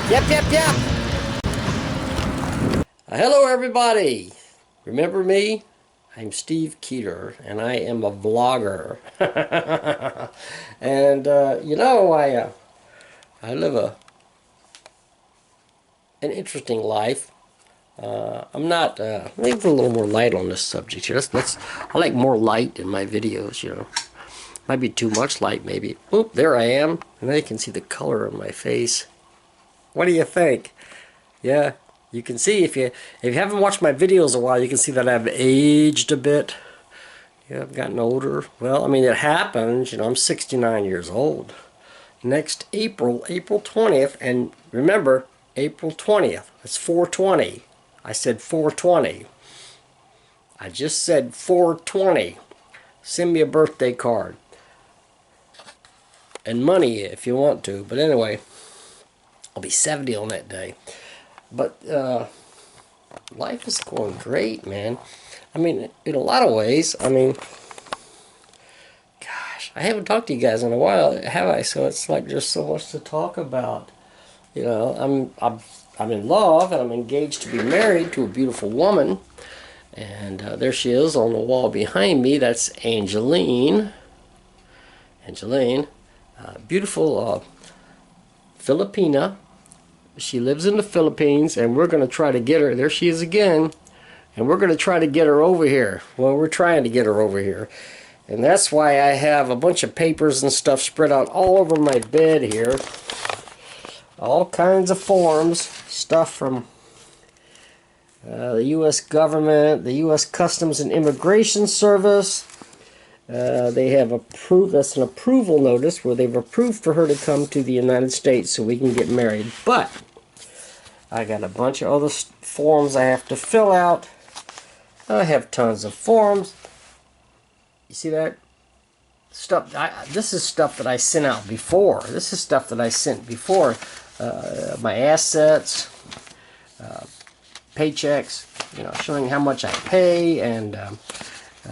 Yep. Hello, everybody. Remember me? I'm Steve Keeter, and I am a vlogger. And you know, I live an interesting life. I'm not. Maybe a little more light on this subject here. I like more light in my videos. You know, might be too much light, maybe. Oop, there I am, and now you can see the color on my face. What do you think? Yeah, you can see if you haven't watched my videos a while, you can see that I've aged a bit. Yeah, I've gotten older. Well, I mean, it happens. You know, I'm 69 years old. Next April 20th, and remember, April 20th. It's 420. I said 420. I just said 420. Send me a birthday card. And money if you want to. But anyway, I'll be 70 on that day. But life is going great, man. I mean, in a lot of ways. I mean, gosh, I haven't talked to you guys in a while, have I? So it's like there's so much to talk about. You know, I'm in love, and I'm engaged to be married to a beautiful woman. And there she is on the wall behind me. That's Angeline. Beautiful Filipina. She lives in the Philippines, and we're going to try to get her. There she is again. And we're going to try to get her over here. Well, we're trying to get her over here. And that's why I have a bunch of papers and stuff spread out all over my bed here. All kinds of forms. Stuff from the U.S. government, the U.S. Customs and Immigration Service. They have approved, that's an approval notice where they've approved for her to come to the United States so we can get married. But I got a bunch of other forms I have to fill out. I have tons of forms. You see that? Stuff. This is stuff that I sent out before. This is stuff that I sent before. My assets, paychecks, you know, showing how much I pay, and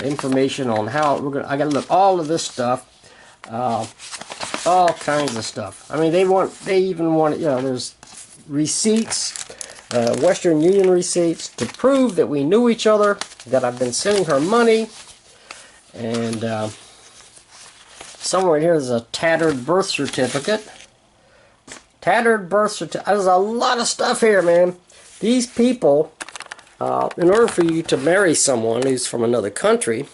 information on how we're gonna. I got to look all of this stuff, all kinds of stuff. I mean, they even want, you know, there's receipts, Western Union receipts to prove that we knew each other, that I've been sending her money, and somewhere here is a tattered birth certificate. Tattered birth certificate. There's a lot of stuff here, man. These people, in order for you to marry someone who's from another country,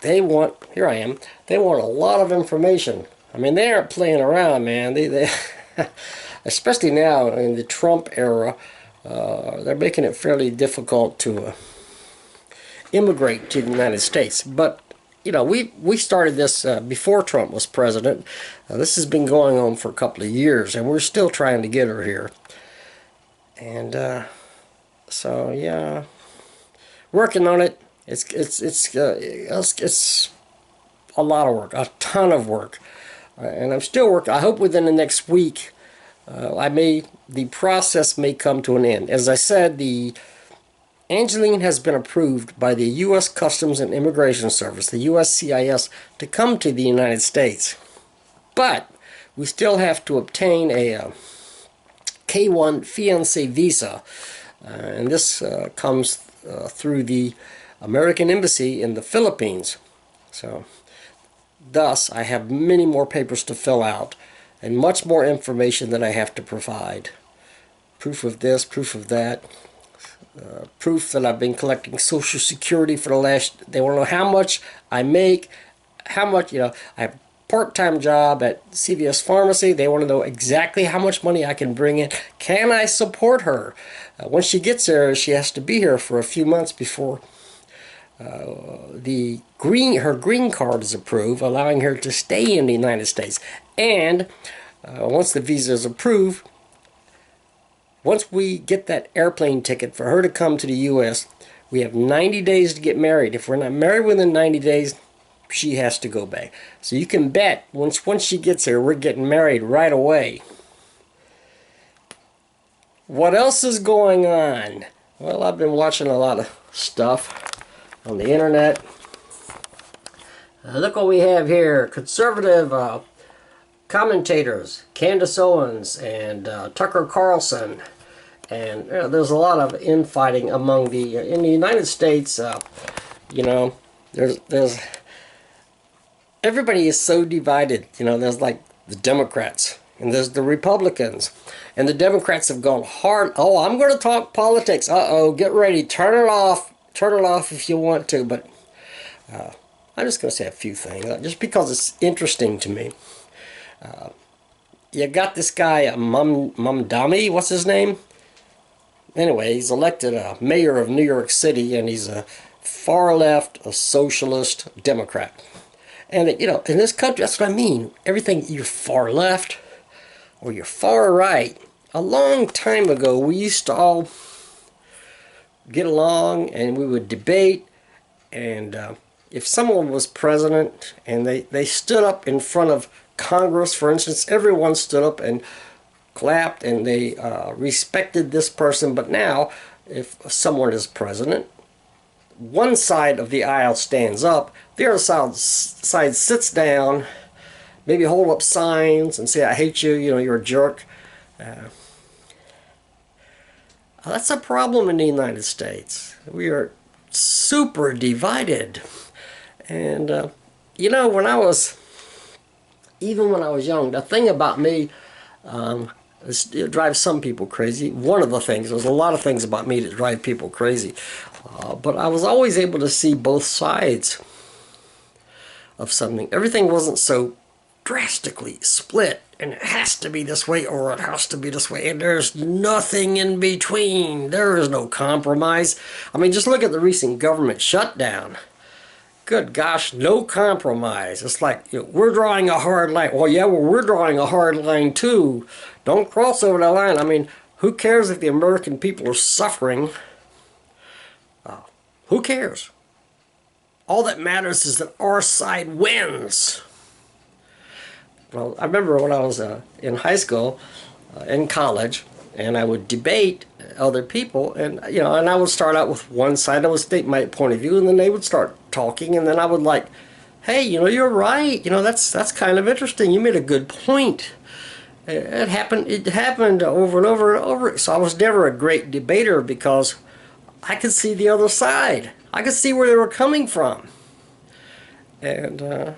they want, here I am, they want a lot of information. I mean, they aren't playing around, man. They especially now in the Trump era, they're making it fairly difficult to immigrate to the United States. But, you know, we started this before Trump was president. This has been going on for a couple of years, and we're still trying to get her here. And so yeah, working on it. It's a lot of work, a ton of work, and I'm still working. I hope within the next week, the process may come to an end. As I said, the Angeline has been approved by the U.S. Customs and Immigration Service, the USCIS, to come to the United States. But we still have to obtain a K-1 fiancé visa, and this comes through the American Embassy in the Philippines. So, thus, I have many more papers to fill out, and much more information that I have to provide. Proof of this, proof of that. Proof that I've been collecting Social Security for the last. They want to know how much I make, how much, you know, I have a part-time job at CVS Pharmacy. They want to know exactly how much money I can bring in. Can I support her? Once she gets there, she has to be here for a few months before her green card is approved, allowing her to stay in the United States. And once the visa is approved, once we get that airplane ticket for her to come to the U.S., we have 90 days to get married. If we're not married within 90 days, she has to go back. So you can bet once she gets here, we're getting married right away. What else is going on? Well, I've been watching a lot of stuff on the internet. Look what we have here. Conservative commentators, Candace Owens and Tucker Carlson, and there's a lot of infighting among the in the United States. You know, there's everybody is so divided. You know, there's like the Democrats and there's the Republicans, and the Democrats have gone hard. Oh, I'm going to talk politics. Uh-oh, get ready, turn it off. Turn it off if you want to, but I'm just going to say a few things, just because it's interesting to me. You got this guy, Mamdani, what's his name? Anyway, he's elected mayor of New York City, and he's a far-left, a socialist Democrat. And, you know, in this country, that's what I mean. Everything, you're far-left or you're far-right. A long time ago, we used to all get along, and we would debate, and if someone was president and they stood up in front of Congress, for instance, everyone stood up and clapped, and they respected this person. But now, if someone is president, one side of the aisle stands up, the other side sits down, maybe hold up signs and say, I hate you, you know, you're a jerk. That's a problem in the United States. We are super divided. And, you know, even when I was young, the thing about me, it drives some people crazy. One of the things, there's a lot of things about me that drive people crazy. But I was always able to see both sides of something. Everything wasn't so drastically split, and it has to be this way or it has to be this way, and there's nothing in between. There is no compromise. I mean, just look at the recent government shutdown. Good gosh, no compromise. It's like, you know, we're drawing a hard line. Well, yeah, well, we're drawing a hard line too. Don't cross over the line. I mean, who cares if the American people are suffering? Who cares? All that matters is that our side wins. Well, I remember when I was in high school, in college, and I would debate other people, and you know, and I would start out with one side. I would state my point of view, and then they would start talking, and then I would like, hey, you know, you're right. You know, that's kind of interesting. You made a good point. It happened over and over and over. So I was never a great debater because I could see the other side. I could see where they were coming from, and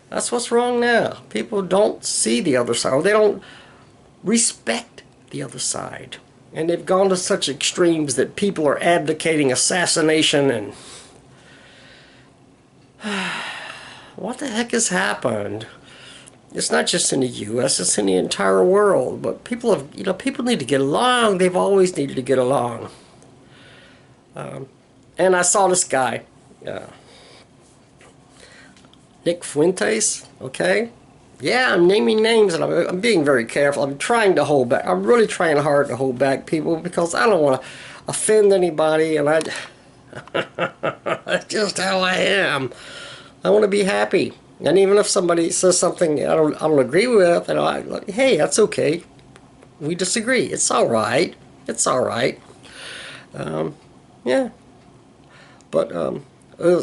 that's what's wrong now. People don't see the other side, or they don't respect the other side. And they've gone to such extremes that people are advocating assassination and... What the heck has happened? It's not just in the U.S., it's in the entire world. But people have, you know, people need to get along. They've always needed to get along. And I saw this guy, Nick Fuentes, okay? Yeah, I'm naming names, and I'm being very careful. I'm trying to hold back. I'm really trying hard to hold back people because I don't want to offend anybody, and that's just how I am. I want to be happy. And even if somebody says something I don't agree with, you know, hey, that's okay. We disagree. It's all right. It's all right. Yeah. But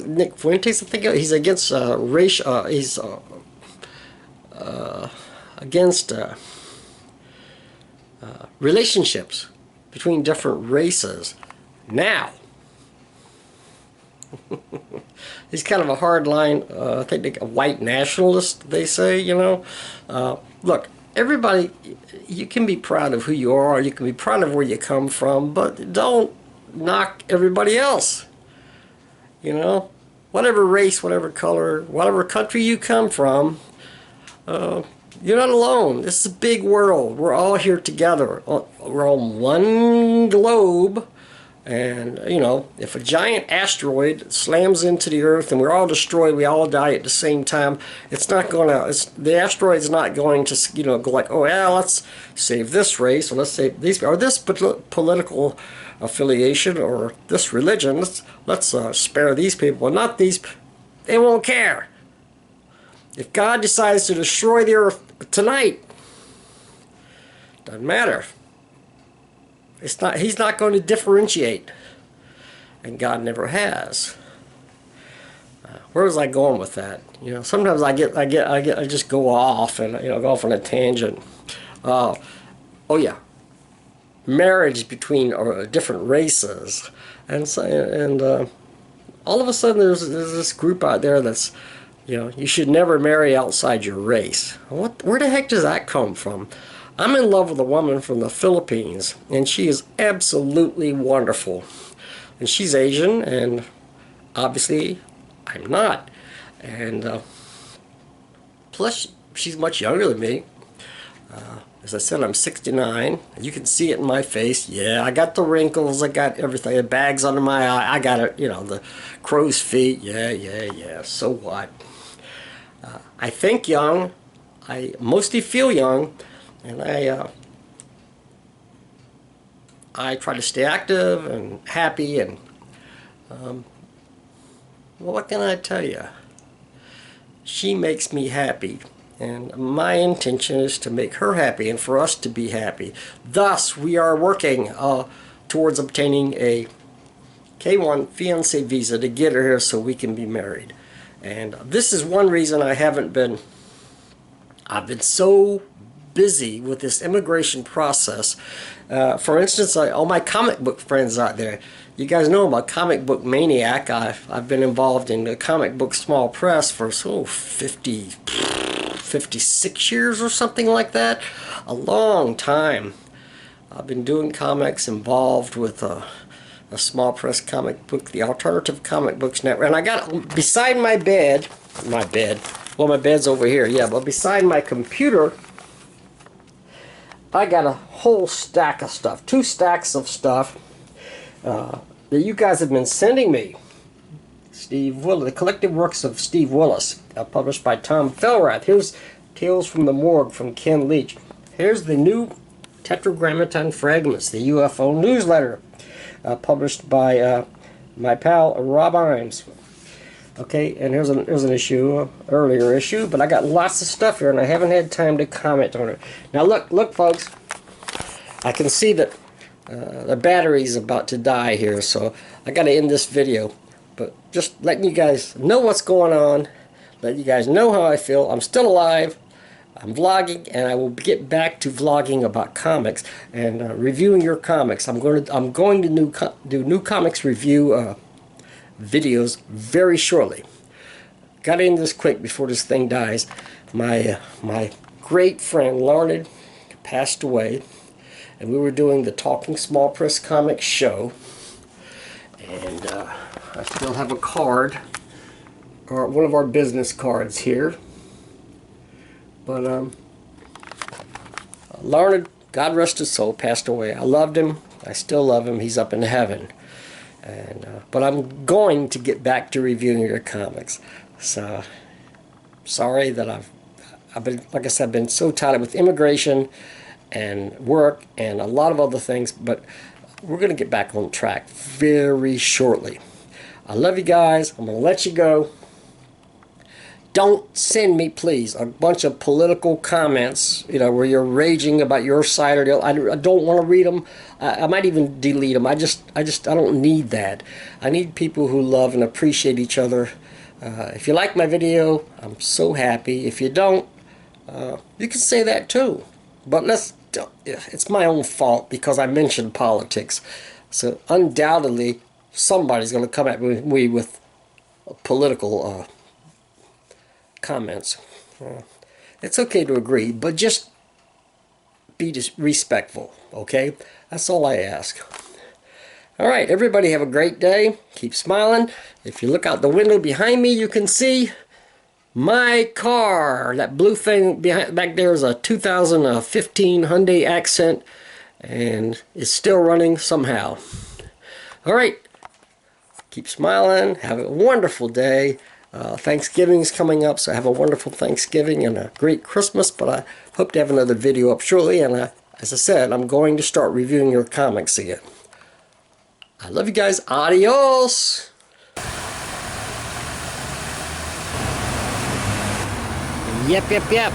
Nick Fuentes, I think he's against racial. He's against relationships between different races. Now, he's kind of a hardline, I think a white nationalist, they say, you know. Look, everybody, you can be proud of who you are, you can be proud of where you come from, but don't knock everybody else. You know, whatever race, whatever color, whatever country you come from, you're not alone. This is a big world. We're all here together. We're on one globe. And, you know, if a giant asteroid slams into the Earth and we're all destroyed, we all die at the same time, it's not going to, the asteroid's not going to, you know, go like, oh, yeah, let's save this race, or let's save these, or this political affiliation, or this religion, let's spare these people, and not these. They won't care. If God decides to destroy the Earth tonight, doesn't matter. It's not. He's not going to differentiate, and God never has. where was I going with that? You know, sometimes I just go off and, you know, go off on a tangent. Oh yeah, marriage between different races, and so, all of a sudden there's this group out there that's, you know, you should never marry outside your race. Where the heck does that come from? I'm in love with a woman from the Philippines, and she is absolutely wonderful. And she's Asian, and obviously I'm not. And plus, she's much younger than me. As I said, I'm 69. You can see it in my face. Yeah, I got the wrinkles. I got everything. The bags under my eye. I got it. You know, the crow's feet. Yeah. So what? I think young. I mostly feel young, and I try to stay active and happy. And well, what can I tell you? She makes me happy. And my intention is to make her happy and for us to be happy. Thus, we are working towards obtaining a K1 fiancé visa to get her here so we can be married. And this is one reason I've been so busy with this immigration process. For instance, all my comic book friends out there, you guys know I'm a comic book maniac. I've been involved in the comic book small press for 56 years or something like that. A long time. I've been doing comics, involved with a small press comic book, the Alternative Comic Books Network. And I got beside my bed, well, my bed's over here, yeah, but beside my computer, I got a whole stack of stuff, 2 stacks of stuff that you guys have been sending me. Steve Willis, the collective works of Steve Willis, published by Tom Felrath. Here's Tales from the Morgue from Ken Leach. Here's the new Tetragrammaton Fragments, the UFO newsletter, published by my pal Rob Imes. Okay, and here's an issue, earlier issue, but I got lots of stuff here, and I haven't had time to comment on it. Now look, folks, I can see that the battery's about to die here, so I got to end this video. But just letting you guys know what's going on, letting you guys know how I feel. I'm still alive. I'm vlogging, and I will get back to vlogging about comics and reviewing your comics. I'm going to do new comics review videos very shortly. Got to end this quick before this thing dies. My great friend Larned passed away, and we were doing the Talking Small Press Comics show, and I still have a card, or one of our business cards here. But Larned, God rest his soul, passed away. I loved him. I still love him. He's up in heaven. And but I'm going to get back to reviewing your comics. So sorry that I've been, like I said, I've been so tied with immigration and work and a lot of other things. But we're going to get back on track very shortly. I love you guys. I'm going to let you go. Don't send me, please, a bunch of political comments, you know, where you're raging about your side or the other. I don't want to read them. I might even delete them. I don't need that. I need people who love and appreciate each other. If you like my video, I'm so happy. If you don't, you can say that too. But it's my own fault because I mentioned politics. So undoubtedly, somebody's going to come at me with political comments. It's okay to agree, but just be respectful, okay? That's all I ask. Alright, everybody have a great day. Keep smiling. If you look out the window behind me, you can see my car. That blue thing back there is a 2015 Hyundai Accent, and it's still running somehow. Alright, keep smiling. Have a wonderful day. Thanksgiving's coming up, so have a wonderful Thanksgiving and a great Christmas, but I hope to have another video up shortly, and as I said, I'm going to start reviewing your comics again. I love you guys. Adios! Yep.